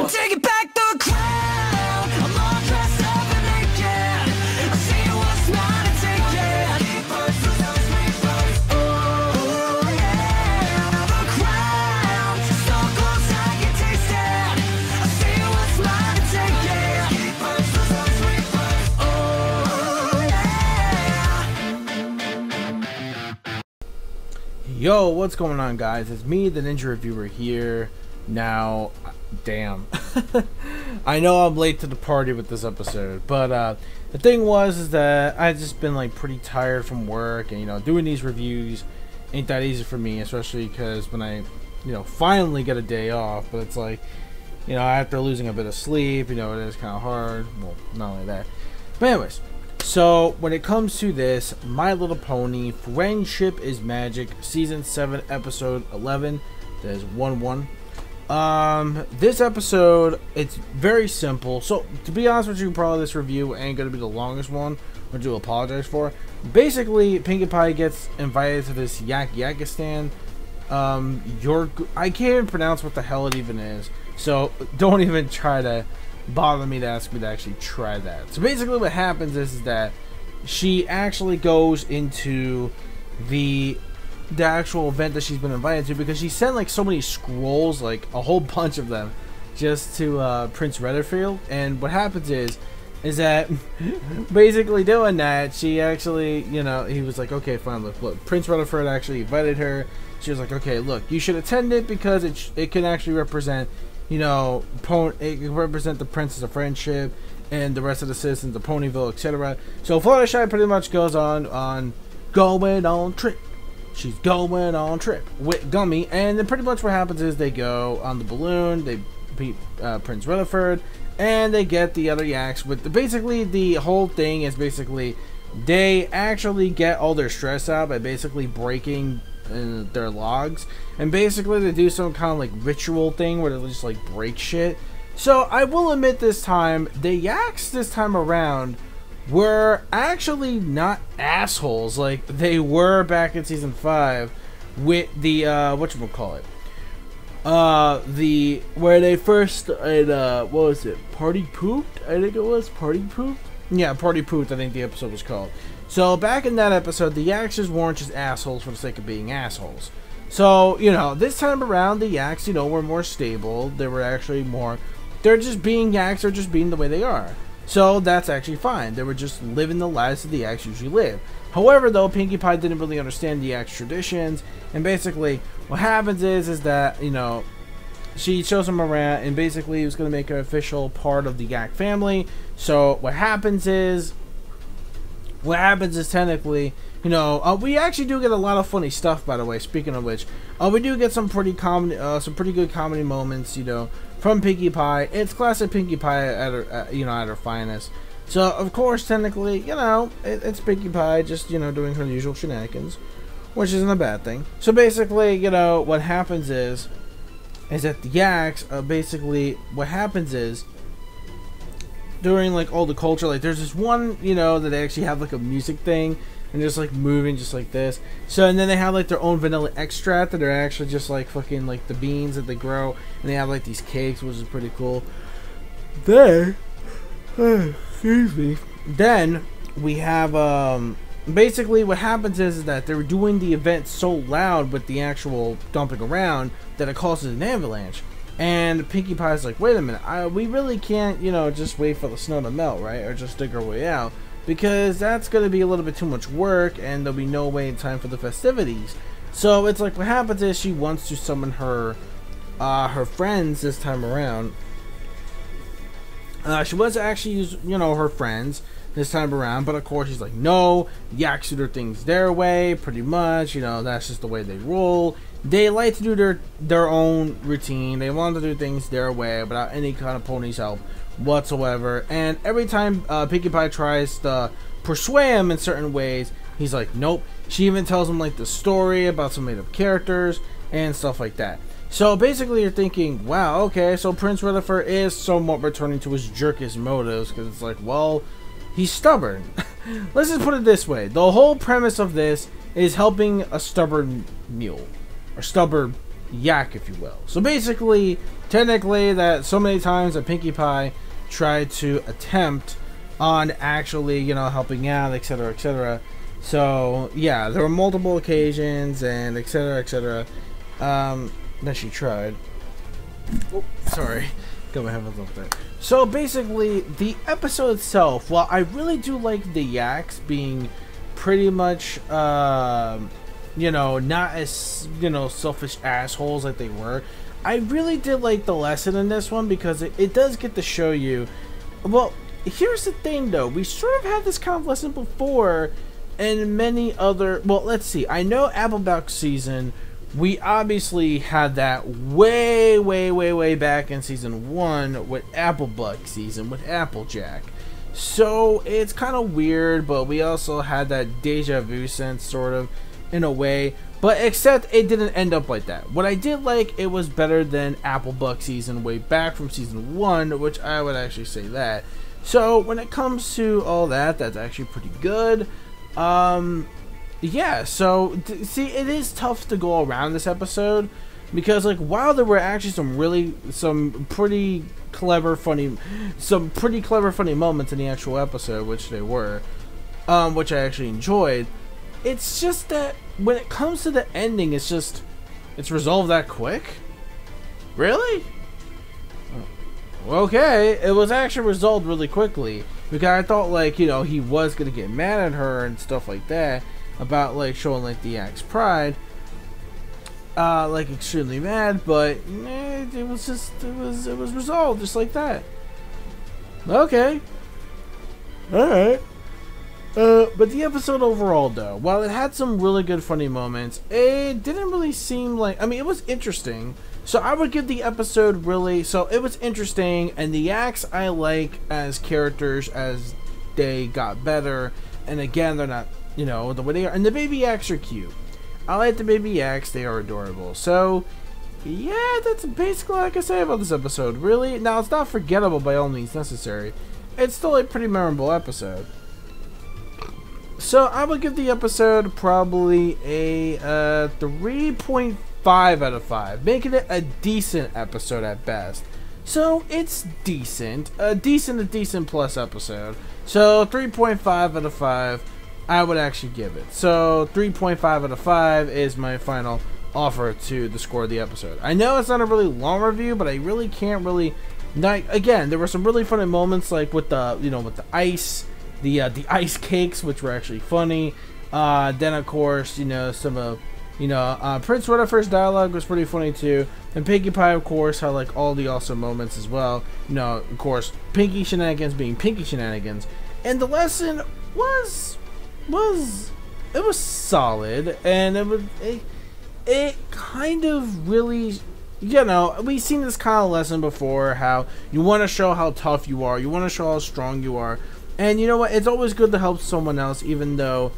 I'm taking back the crown. I'm all dressed up and naked. I see what's mine and take it. Keepers, losers, reapers. Oh yeah, the crown. So close I can taste it. I see what's mine and take it. Keepers, losers, reapers. Oh yeah. Yo, what's going on, guys? It's me, the Ninja Reviewer here. Now, damn. I know I'm late to the party with this episode, but the thing is that I've just been like pretty tired from work, and doing these reviews ain't that easy for me, especially because when I finally get a day off, but it's like after losing a bit of sleep, it is kind of hard. Well, not only that, but anyways. So when it comes to this, My Little Pony Friendship is Magic Season 7 Episode 11, that is 1-1. This episode, it's very simple. So to be honest with you, probably this review ain't gonna be the longest one, which I do apologize for. Basically, Pinkie Pie gets invited to this Yakistan. I can't even pronounce what the hell it even is, so don't even try to bother me to ask me to actually try that. So basically what happens is that she actually goes into the actual event that she's been invited to, because she sent like so many scrolls, like a whole bunch of them, just to Prince Redderfield. And what happens is that basically doing that, she actually, he was like, okay, fine, look, Prince Redderfield actually invited her. She was like, okay, look, you should attend it because it can actually represent it can represent the Princess of Friendship and the rest of the citizens of Ponyville, etc. So Fluttershy pretty much goes on going on trip. She's going on trip with Gummy, and then pretty much what happens is they go on the balloon, they beat Prince Redderfield, and they get the other yaks. Basically, the whole thing is basically they actually get all their stress out by basically breaking their logs, and basically they do some kind of like ritual thing where they just like break shit. So I will admit, this time the yaks this time around were actually not assholes like they were back in season 5 with the whatchamacallit, where they first what was it, Party Pooped? I think it was Party Pooped. Yeah, Party Pooped, I think the episode was called. So back in that episode, the yaks just weren't just assholes for the sake of being assholes. So this time around the yaks were more stable. They were actually more, they're just being yaks, or just being the way they are. So that's actually fine. They were just living the lives that the yaks usually live. However, though, Pinkie Pie didn't really understand the yaks' traditions, and basically what happens is that she shows him around, and basically he was going to make her official part of the yak family. So what happens is technically, we actually do get a lot of funny stuff, by the way. Speaking of which, we do get some pretty good comedy moments, from Pinkie Pie. It's classic Pinkie Pie at her finest. So of course, technically, it's Pinkie Pie just doing her usual shenanigans, which isn't a bad thing. So basically, what happens is that the yaks, basically what happens is, during like all the culture, like there's this one that they actually have like a music thing, and just like moving just like this. So and then they have like their own vanilla extract that are actually just like fucking like the beans that they grow, and they have like these cakes, which is pretty cool. Then excuse me, then we have basically what happens is that they were doing the event so loud with the actual dumping around that it causes an avalanche. And Pinkie Pie's like, wait a minute, we really can't, just wait for the snow to melt, right? Or just dig our way out, because that's going to be a little bit too much work, and there'll be no way in time for the festivities. So it's like what happens is she wants to summon her friends this time around. She wants to actually use, her friends this time around, but of course she's like, no, yaks do their things their way, pretty much, that's just the way they roll. They like to do their own routine. They want to do things their way without any kind of pony's help whatsoever. And every time Pinkie Pie tries to persuade him in certain ways, he's like, nope. She even tells him like the story about some made up characters and stuff like that. So basically you're thinking, wow, okay, so Prince Redderfield is somewhat returning to his jerkish motives, because it's like, well, he's stubborn. Let's just put it this way. The whole premise of this is helping a stubborn mule. Or stubborn yak, if you will. So basically, technically, that so many times that Pinkie Pie tried to attempt on actually, you know, helping out, etc., etc. So yeah, there were multiple occasions and etc., etc. That she tried. Oh, sorry, got my headphones off there. So basically, the episode itself, while I really do like the yaks being pretty much, you know, not as, you know, selfish assholes like they were, I really did like the lesson in this one because it does get to show you. Well, here's the thing though, we sort of had this kind of lesson before in many other, well, let's see, I know Appleback season, we obviously had that way back in season 1 with Applebuck season with Applejack. So it's kind of weird, but we also had that deja vu sense sort of in a way, but except it didn't end up like that. What I did like, it was better than Applebuck season way back from season 1, which I would actually say that. So when it comes to all that, that's actually pretty good. Yeah, so see, it is tough to go around this episode because, like, while there were actually some pretty clever funny moments in the actual episode, which they were, which I actually enjoyed. It's just that when it comes to the ending, it's resolved that quick. Really? Okay, it was actually resolved really quickly because I thought, like, you know, he was gonna get mad at her and stuff like that about, like, showing, like, the yak's pride, like, extremely mad, but it was resolved just like that. Okay, all right. But the episode overall, though, while it had some really good funny moments, it didn't really seem like, I mean, it was interesting. So I would give the episode really, so it was interesting, and the yaks I like as characters as they got better, and again, they're not, you know, the way they are, and the baby yaks are cute. I like the baby yaks, they are adorable. So, yeah, that's basically all I can say about this episode, really. Now, it's not forgettable by all means necessary. It's still a pretty memorable episode. So, I would give the episode probably a 3.5 out of 5, making it a decent episode at best. So, it's decent. A decent plus episode. So, 3.5 out of 5. I would actually give it. So 3.5 out of 5 is my final offer to the score of the episode. I know it's not a really long review, but I really can't really. Again, there were some really funny moments, like with the, you know, with the ice, the ice cakes, which were actually funny. Then of course, you know, some of, you know, Prince Rutherford's dialogue was pretty funny too, and Pinkie Pie, of course, had like all the awesome moments as well. You know, of course, Pinkie shenanigans being Pinkie shenanigans, and the lesson was solid, and it kind of really, you know, we've seen this kind of lesson before, how you want to show how tough you are, you want to show how strong you are, and you know what, it's always good to help someone else even though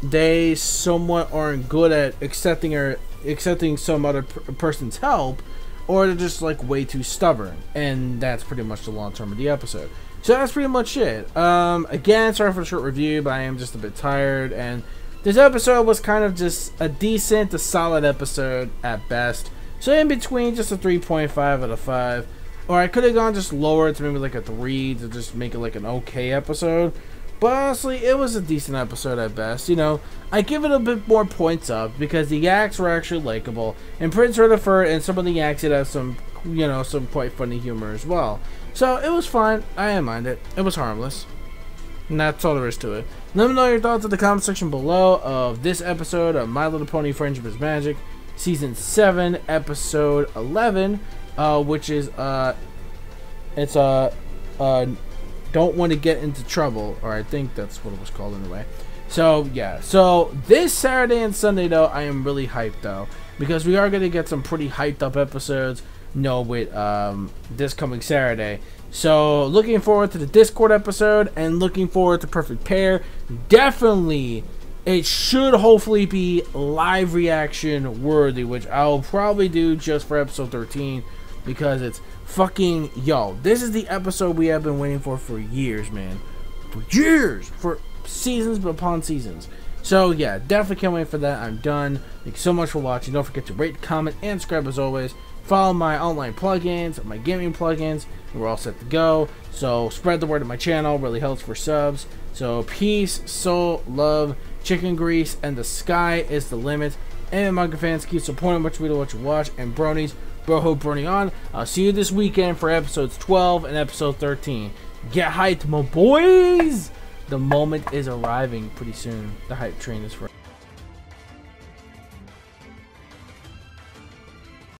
they somewhat aren't good at accepting some other person's help, or they're just like way too stubborn, and that's pretty much the long term of the episode. So that's pretty much it. Again, sorry for the short review, but I am just a bit tired, and this episode was kind of just a decent to solid episode at best. So in between, just a 3.5 out of 5. Or I could have gone just lower to maybe like a 3 to just make it like an okay episode. But honestly, it was a decent episode at best. You know, I give it a bit more points up because the yaks were actually likable, and Prince Rutherford and some of the yaks did have some, you know, some quite funny humor as well. So it was fine. I didn't mind it. It was harmless. And that's all there is to it. Let me know your thoughts in the comment section below of this episode of My Little Pony Friendship is Magic, Season 7, Episode 11, which is, Don't Want to Get Into Trouble, or I think that's what it was called anyway. So, yeah. So, this Saturday and Sunday, though, I am really hyped, though, because we are going to get some pretty hyped up episodes, you know, with this coming Saturday. So, looking forward to the Discord episode, and looking forward to Perfect Pair. Definitely, it should hopefully be live reaction worthy, which I'll probably do just for episode 13, because it's fucking, yo, this is the episode we have been waiting for years, man. For years! For seasons upon seasons. So yeah, definitely can't wait for that. I'm done. Thank you so much for watching. Don't forget to rate, comment, and subscribe as always. Follow my online plugins, my gaming plugins, and we're all set to go. So spread the word of my channel, really helps for subs. So peace, soul, love, chicken grease, and the sky is the limit. And manga fans, keep supporting much video, what you watch, and bronies, broho brony on. I'll see you this weekend for episodes 12 and episode 13. Get hyped, my boys! The moment is arriving pretty soon. The hype train is for